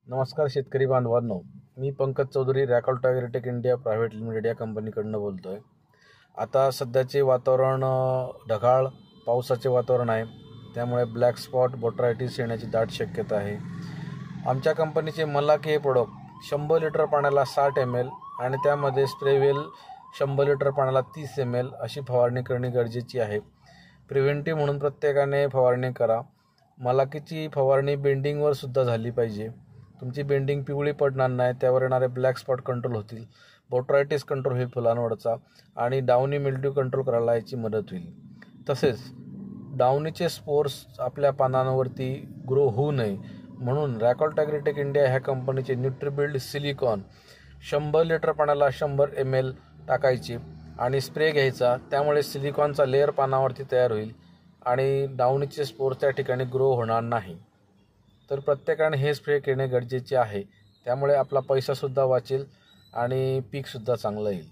नमस्कार शेतकरी बांधवांनो, मी पंकज चौधरी रॅकॉल्ट ॲग्रोटेक इंडिया प्रायव्हेट लिमिटेड या कंपनीकडनं बोलतो आहे. आता सध्याचे वातावरण ढगाळ पावसाचे वातावरण आहे, त्यामुळे ब्लॅक स्पॉट बोट्रायटिस येण्याची दाट शक्यता आहे. आमच्या कंपनीचे मलाकी हे प्रोडक्ट 100 लिटर पाण्याला 60 ml आणि त्यामध्ये स्प्रेवेल 100 लिटर पाण्याला 30 ml अशी फवारणी करणे गरजेची आहे. प्रिव्हेंटिव्ह म्हणून प्रत्येकाने फवारणी करा. मलाकीची फवारणी बेंडिंगवर सुद्धा झाली पाहिजे. तुमची बेंडिंग पिवळी पडणार नाही, त्यावर येणारे ब्लॅक स्पॉट कंट्रोल होतील, बोट्रायटिस कंट्रोल होईल फुलांवरचा आणि डाउनी मिल्ड्यू कंट्रोल करायला याची मदत होईल. तसेच डाउनीचे स्पोर्स आपल्या पानांवरती ग्रो होऊ नये म्हणून रॅकॉल्ट ॲग्रोटेक इंडिया ह्या कंपनीचे न्यूट्रिबिल्ड सिलिकॉन 100 लिटर पाण्याला 100 ml टाकायचे आणि स्प्रे घ्यायचा. त्यामुळे सिलिकॉनचा लेअर पानावरती तयार होईल आणि डाउनीचे स्पोर्स त्या ठिकाणी ग्रो होणार नाही. तर प्रत्येकाने हे स्प्रे करणे गरजेचे आहे. त्यामुळे आपला पैसासुद्धा वाचेल आणि पीकसुद्धा चांगलं येईल.